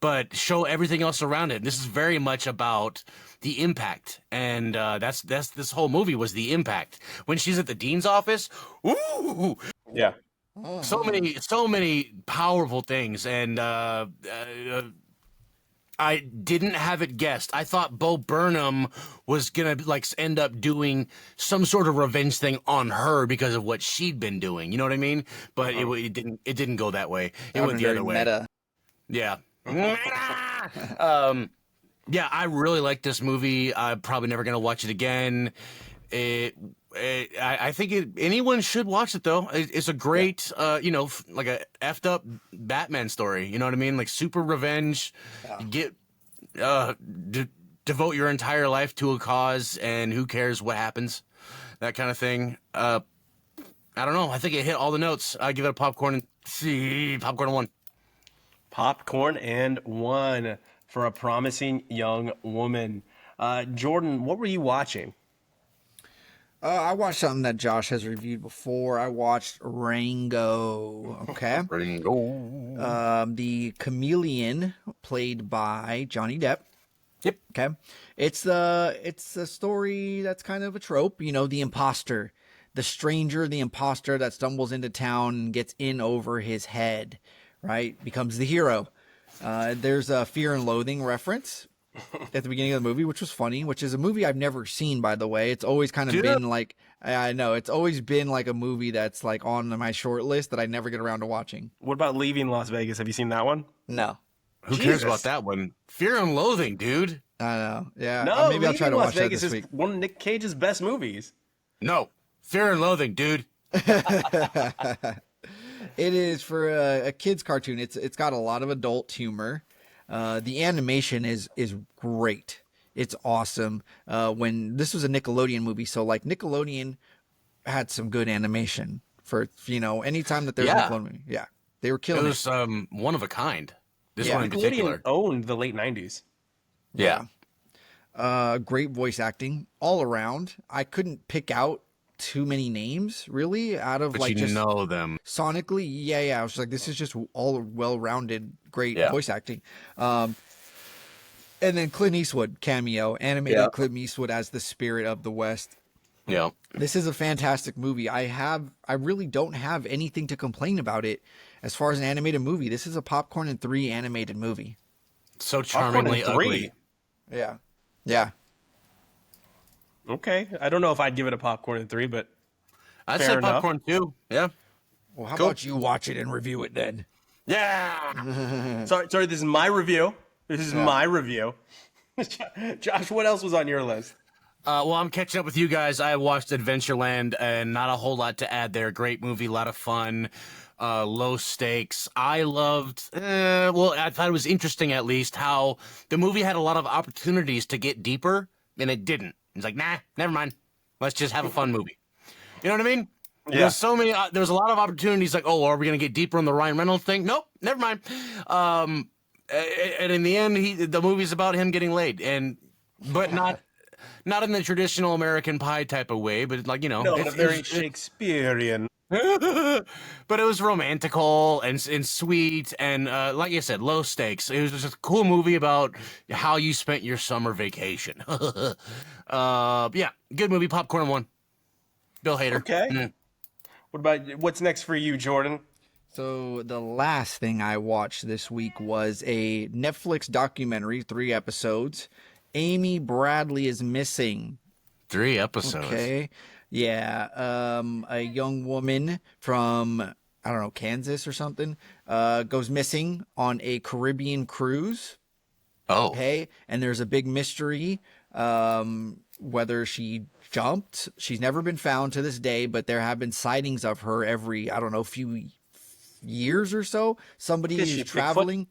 But show everything else around it. This is very much about the impact, and that's this whole movie was the impact. When she's at the dean's office, ooh, Yeah. so many powerful things, and I didn't have it guessed. I thought Bo Burnham was gonna like end up doing some sort of revenge thing on her because of what she'd been doing. You know what I mean? But it didn't. It didn't go that way. It went the other way. Meta. Yeah. Yeah, I really like this movie. I'm probably never gonna watch it again. I think anyone should watch it though. It's a great, like a effed up Batman story. You know what I mean? Like super revenge. Get devote your entire life to a cause, and who cares what happens? That kind of thing. I don't know. I think it hit all the notes. I give it a popcorn one. Popcorn and one for A Promising Young Woman. Jordan, what were you watching? I watched something that Josh has reviewed before. I watched Rango. Okay. Rango. The chameleon played by Johnny Depp. Yep. Okay. It's a story that's kind of a trope, the imposter, the stranger, the imposter that stumbles into town and gets in over his head, right? Becomes the hero. There's a Fear and Loathing reference at the beginning of the movie, which was funny, which is a movie I've never seen, by the way. It's always kind of been like, I know, it's always been like a movie that's like on my short list that I never get around to watching. What about Leaving Las Vegas? Have you seen that one? No. Who Jesus. cares about that one? Fear and Loathing, dude. I know. Yeah. No, maybe I'll try to Las watch that Vegas this is week. one of Nick Cage's best movies. No. Fear and Loathing, dude. It is for a kid's cartoon. It's got a lot of adult humor. The animation is great. It's awesome. When this was a Nickelodeon movie, so like Nickelodeon had some good animation for anytime that there's Yeah. a Nickelodeon movie. Yeah, they were It killing it. was one of a kind. This Yeah. one in Nickelodeon particular. owned the late 90s. Yeah. Great voice acting all around. I couldn't pick out too many names really out of But like you just know them. sonically. Yeah. I was like, this is just all well-rounded, great Yeah. voice acting. And then Clint Eastwood cameo, animated Yeah. Clint Eastwood as the spirit of the West. Yeah. This is a fantastic movie. I really don't have anything to complain about it as far as an animated movie. This is a popcorn and 3 animated movie. So Popcorn charmingly and 3. ugly. Yeah. Yeah. Okay. I don't know if I'd give it a popcorn and 3, but I'd Fair say enough. popcorn too. Yeah. Well, how Cool. about you watch it and review it then? Yeah. sorry, this is my review. This is my review. Josh, what else was on your list? Well, I'm catching up with you guys. I watched Adventureland, and not a whole lot to add there. Great movie, a lot of fun. low stakes. I loved, I thought it was interesting at least how the movie had a lot of opportunities to get deeper, and it didn't. It's like, nah, never mind. Let's just have a fun movie. You know what I mean? Yeah. There's so many. There was a lot of opportunities. Like, oh, are we gonna get deeper on the Ryan Reynolds thing? Nope, never mind. And in the end, the movie's about him getting laid, but not in the traditional American Pie type of way, but like, No, in a very Shakespearean. But it was romantical and sweet, and like I said, low stakes. It was just a cool movie about how you spent your summer vacation. Yeah, good movie. Popcorn one. Bill Hader. Okay. What's next for you, Jordan? So the last thing I watched this week was a Netflix documentary, 3 episodes. Amy Bradley is missing. 3 episodes. Okay. Yeah. A young woman from, I don't know, Kansas or something, goes missing on a Caribbean cruise. Oh. Okay. And there's a big mystery, whether she jumped. She's never been found to this day, but there have been sightings of her every, I don't know, few years or so. Somebody's traveling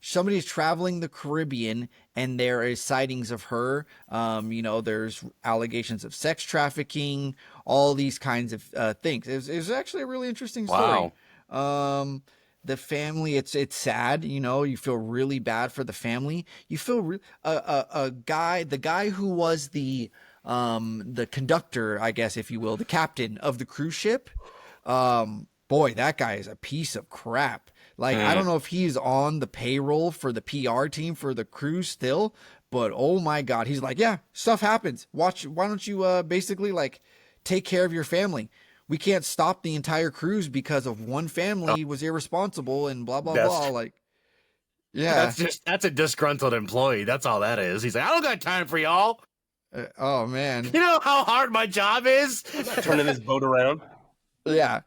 the Caribbean, and there is sightings of her. There's allegations of sex trafficking, all these kinds of things. It was actually a really interesting story. Wow. The family, it's sad. You feel really bad for the family. You feel the guy who was the conductor, I guess, if you will, the captain of the cruise ship. Boy, that guy is a piece of crap. Like, I don't know if he's on the payroll for the PR team for the cruise still, but oh my God, he's like, yeah, stuff happens. Why don't you basically like take care of your family? We can't stop the entire cruise because of one family was irresponsible and blah, blah, blah. Like, yeah. That's a disgruntled employee. That's all that is. He's like, I don't got time for y'all. Oh man. You know how hard my job is? Turning this boat around. Yeah.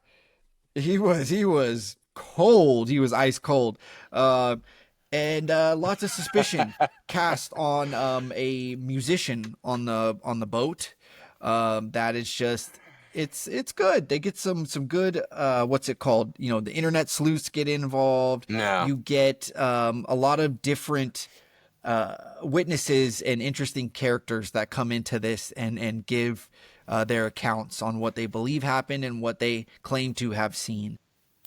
He was cold. He was ice cold. And lots of suspicion cast on a musician on the boat. That is just it's good. They get some good what's it called? The internet sleuths get involved. Yeah. You get a lot of different witnesses and interesting characters that come into this and give their accounts on what they believe happened and what they claim to have seen.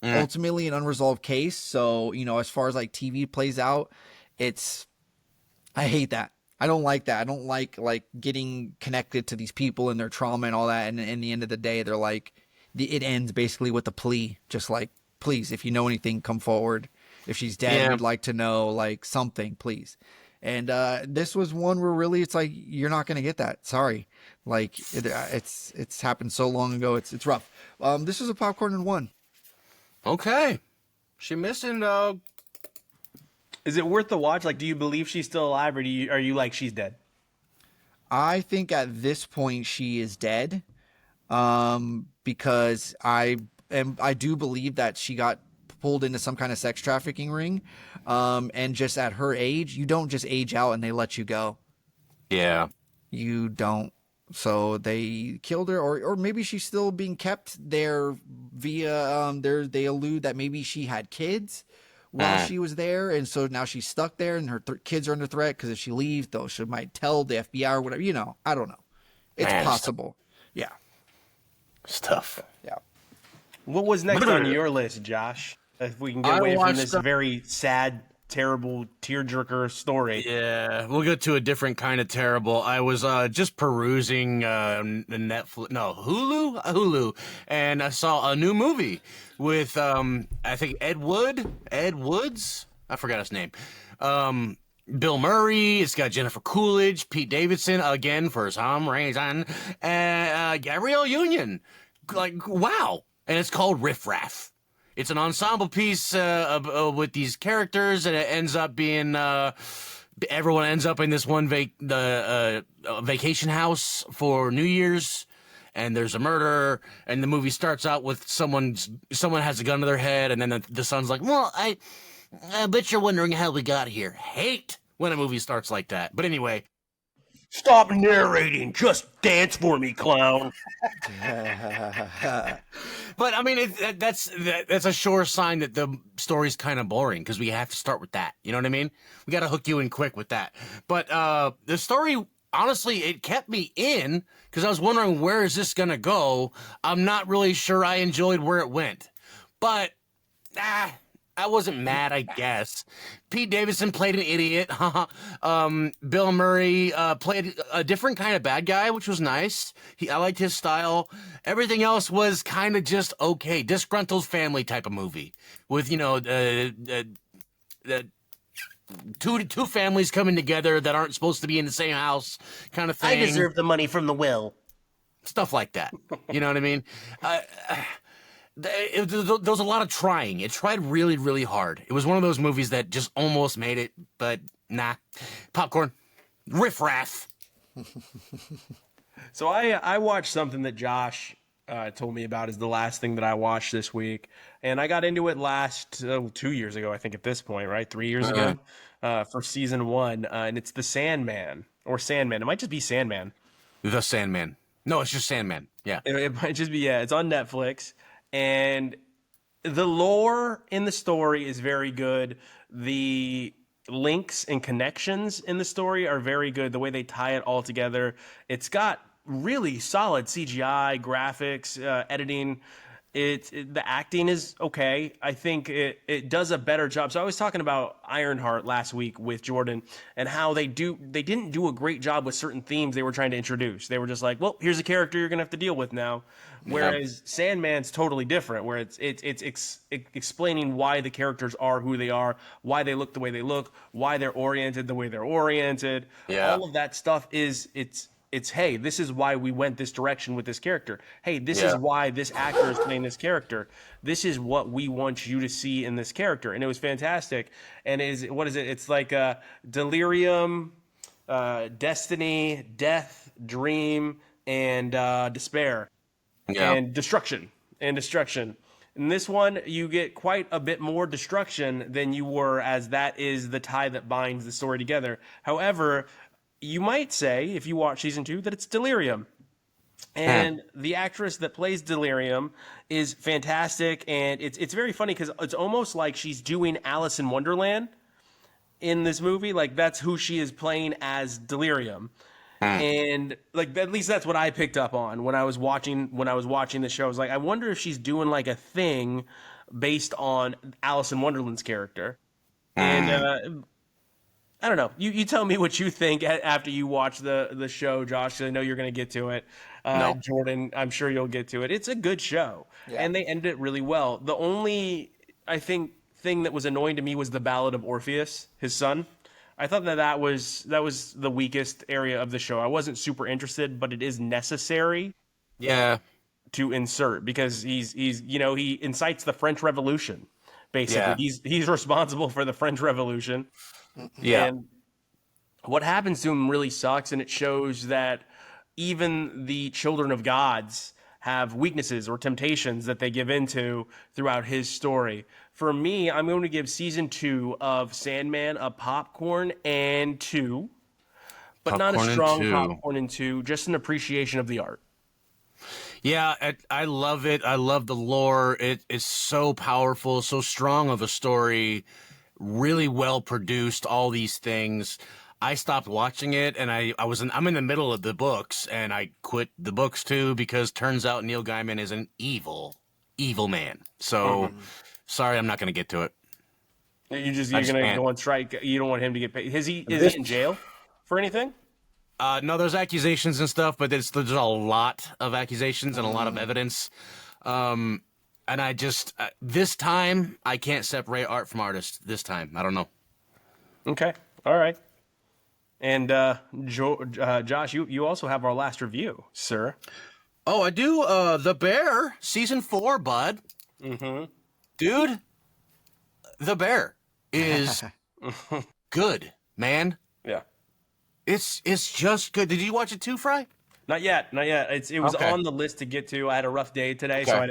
Ultimately an unresolved case. So, as far as like TV plays out, I hate that. I don't like that. I don't like getting connected to these people and their trauma and all that. And in the end of the day, they're like, it ends basically with a plea. Just like, please, if you know anything, come forward. If she's dead, we'd like to know like something, please. And this was one where really it's like, you're not going to get that. Sorry. Like it's happened so long ago. It's rough. This is a popcorn and one. Okay. She missing, dog. Is it worth the watch? Like, do you believe she's still alive, or are you like she's dead? I think at this point she is dead. Because I do believe that she got pulled into some kind of sex trafficking ring. And just at her age, you don't just age out and they let you go. Yeah. You don't. So they killed her, or maybe she's still being kept there via, they allude that maybe she had kids while she was there. And so now she's stuck there and her kids are under threat because if she leaves, though, she might tell the FBI or whatever, I don't know. It's possible. Yeah. It's tough. Yeah. What was next on your list, Josh? If we can get away from this very sad, terrible, tearjerker story. Yeah, we'll go to a different kind of terrible. I was just perusing Hulu, and I saw a new movie with I think Ed Woods, I forgot his name. Bill Murray. It's got Jennifer Coolidge, Pete Davidson again for some reason, and Gabrielle Union. Like, wow! And it's called Riff Raff. It's an ensemble piece with these characters, and it ends up being everyone ends up in this one vacation house for New Year's, and there's a murder, and the movie starts out with someone has a gun to their head, and then the son's like, "Well, I bet you're wondering how we got here." Hate when a movie starts like that, but anyway. Stop narrating. Just dance for me, clown. But I mean, that's a sure sign that the story's kind of boring because we have to start with that. You know what I mean? We got to hook you in quick with that. But the story, honestly, it kept me in because I was wondering, where is this gonna go? I'm not really sure I enjoyed where it went, but I wasn't mad, I guess. Pete Davidson played an idiot. Bill Murray played a different kind of bad guy, which was nice. I liked his style. Everything else was kind of just okay. Disgruntled family type of movie with, the two families coming together that aren't supposed to be in the same house kind of thing. I deserve the money from the will. Stuff like that. You know what I mean? There was a lot of trying. It tried really, really hard. It was one of those movies that just almost made it, but nah. Popcorn. Riff-raff. So I watched something that Josh told me about is the last thing that I watched this week. And I got into it 2 years ago, I think at this point, right? 3 years ago for season 1. And it's The Sandman or Sandman. It might just be Sandman. The Sandman. No, it's just Sandman. Yeah. It might just be, it's on Netflix. And the lore in the story is very good. The links and connections in the story are very good. The way they tie it all together. It's got really solid CGI, graphics, editing. The acting is okay. I think it does a better job. So I was talking about Ironheart last week with Jordan and how they didn't do a great job with certain themes they were trying to introduce. They were just like, well, here's a character you're gonna have to deal with now. Whereas Sandman's totally different, where it's explaining why the characters are who they are, why they look the way they look, why they're oriented the way they're oriented. Yeah. All of that stuff it's hey, this is why we went this direction with this character. Hey, this is why this actor is playing this character. This is what we want you to see in this character. And it was fantastic. And what is it? It's like delirium, destiny, death, dream, and despair. Yeah. And destruction. In this one, you get quite a bit more destruction than you were, as that is the tie that binds the story together. However, you might say, if you watch season 2, that it's delirium. And the actress that plays Delirium is fantastic. And it's very funny because it's almost like she's doing Alice in Wonderland in this movie. Like, that's who she is playing as Delirium. And like, at least that's what I picked up on when I was watching the show. I was like, I wonder if she's doing like a thing based on Alice in Wonderland's character. And I don't know. You tell me what you think after you watch the show, Josh. I know you're going to get to it. No. Jordan, I'm sure you'll get to it. It's a good show, and they ended it really well. The only, I think, thing that was annoying to me was the Ballad of Orpheus, his son. I thought that was the weakest area of the show. I wasn't super interested, but it is necessary. Yeah. To insert, because he incites the French Revolution. Basically, he's responsible for the French Revolution. Yeah. And what happens to him really sucks, and it shows that even the children of gods have weaknesses or temptations that they give into throughout his story. For me, I'm going to give season 2 of Sandman a popcorn and 2, but not a strong popcorn and 2, just an appreciation of the art. Yeah, I love it. I love the lore. It is so powerful, so strong of a story, really well produced, all these things. I stopped watching it, and I'm in the middle of the books, and I quit the books too, because turns out Neil Gaiman is an evil man. So, sorry, I'm not going to get to it. You're going to go on strike. You don't want him to get paid. Is he in jail for anything? No, there's accusations and stuff, but there's a lot of accusations and a lot of evidence. And I just, this time, I can't separate art from artist this time. I don't know. Okay. All right. And Josh, you also have our last review, sir. Oh, I do. The Bear, season 4, bud. Mm-hmm. Dude, The Bear is good, man. Yeah. It's just good. Did you watch it too, Fry? Not yet. It was on the list to get to. I had a rough day today, so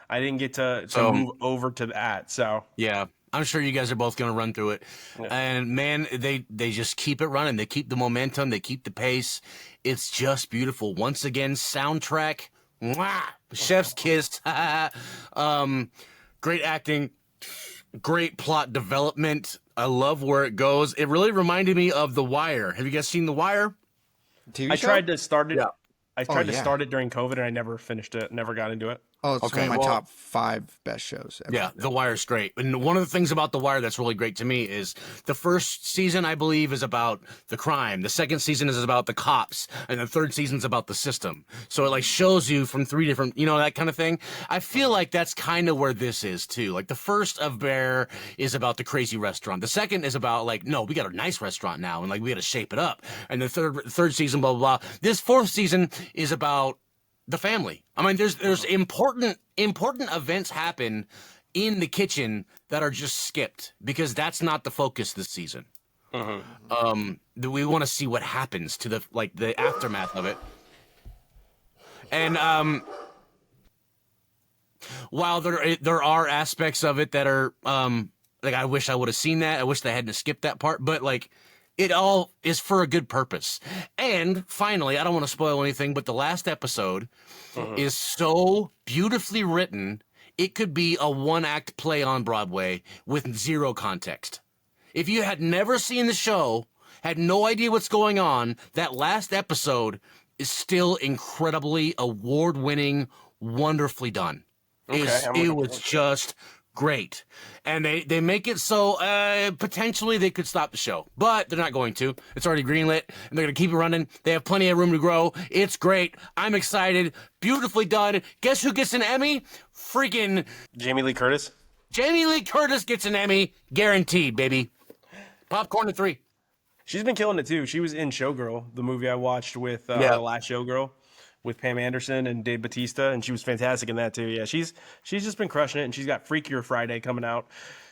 I didn't get to move over to that. So yeah, I'm sure you guys are both going to run through it. Yeah. And man, they just keep it running. They keep the momentum. They keep the pace. It's just beautiful. Once again, soundtrack, mwah, chef's kiss. Great acting, great plot development. I love where it goes. It really reminded me of The Wire. Have you guys seen The Wire? I tried to start it. Yeah. I tried to start it during COVID, and I never finished it. Never got into it. Oh, it's one of my top 5 best shows ever. Yeah, The Wire's great. And one of the things about The Wire that's really great to me is the first season, I believe, is about the crime. The second season is about the cops. And the third season's about the system. So it like shows you from 3 different, that kind of thing. I feel like that's kind of where this is too. Like the first of Bear is about the crazy restaurant. The second is about like, no, we got a nice restaurant now and like we got to shape it up. And the third season, blah, blah, blah. This fourth season is about the family. I mean, there's important events happen in the kitchen that are just skipped because that's not the focus this season. We want to see what happens to the aftermath of it. And while there are aspects of it that are like I wish I would have seen that. I wish they hadn't skipped that part, but like it all is for a good purpose. And finally, I don't want to spoil anything, but the last episode is so beautifully written, it could be a 1-act play on Broadway with 0 context. If you had never seen the show, had no idea what's going on, that last episode is still incredibly award-winning, wonderfully done. It was just great. And they make it so potentially they could stop the show, but they're not going to. It's already greenlit, and they're going to keep it running. They have plenty of room to grow. It's great. I'm excited. Beautifully done. Guess who gets an Emmy? Freaking Jamie Lee Curtis. Jamie Lee Curtis gets an Emmy. Guaranteed, baby. Popcorn at 3. She's been killing it, too. She was in Showgirl, the movie I watched with The Last Showgirl with Pam Anderson and Dave Bautista, and she was fantastic in that, too. Yeah, she's just been crushing it, and she's got Freakier Friday coming out.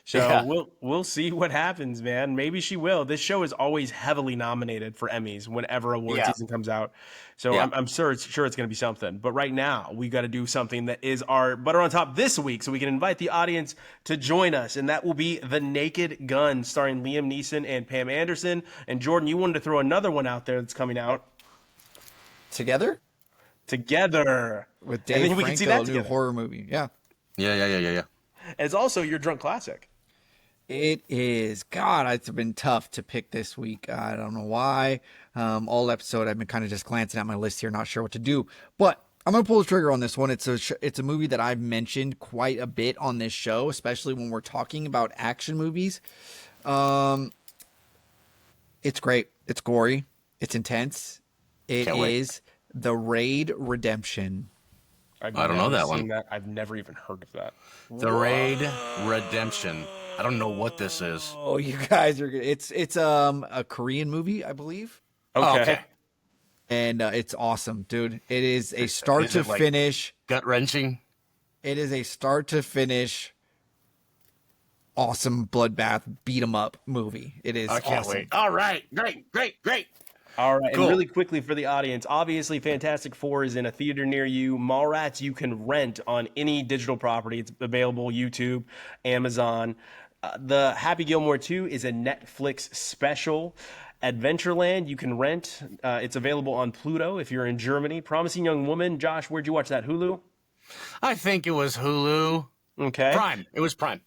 So we'll see what happens, man. Maybe she will. This show is always heavily nominated for Emmys whenever award season comes out. So I'm sure it's going to be something. But right now, we got to do something that is our butter on top this week so we can invite the audience to join us. And that will be The Naked Gun, starring Liam Neeson and Pam Anderson. And Jordan, you wanted to throw another one out there that's coming out. Together with Dave and then we Franco, can see that new horror movie. Yeah. And it's also your drunk classic. It is. God, it's been tough to pick this week. I don't know why. All episode, I've been kind of just glancing at my list here, not sure what to do. But I'm going to pull the trigger on this one. It's a movie that I've mentioned quite a bit on this show, especially when we're talking about action movies. It's great. It's gory. It's intense. It is The Raid Redemption. I don't know that one. I've never even heard of that. The Raid Redemption. I don't know what this is. Oh, you guys are good. It's a Korean movie, I believe. Okay. And it's awesome, dude. It is a start to finish. Gut-wrenching? It is a start to finish awesome bloodbath beat 'em up movie. It is I can't awesome. wait. All right. Great. All right, cool. And really quickly for the audience, obviously Fantastic Four is in a theater near you. Mallrats you can rent on any digital property. It's available YouTube, Amazon. The Happy Gilmore 2 is a Netflix special. Adventureland you can rent. It's available on Pluto if you're in Germany. Promising Young Woman. Josh, where'd you watch that? Hulu? I think it was Hulu. Okay. Prime. It was Prime.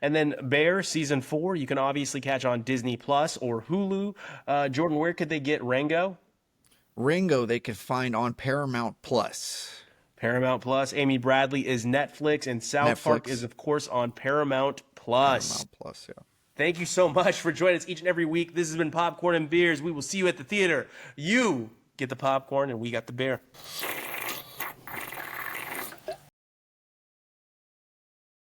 And then Bear season 4 you can obviously catch on Disney Plus or Hulu. Jordan, where could they get Rango? Rango they could find on Paramount Plus. Amy Bradley is Netflix, and South Park is of course on Paramount Plus. Yeah. Thank you so much for joining us each and every week. This has been Popcorn and Beers. We will see you at the theater. You get the popcorn and we got the beer.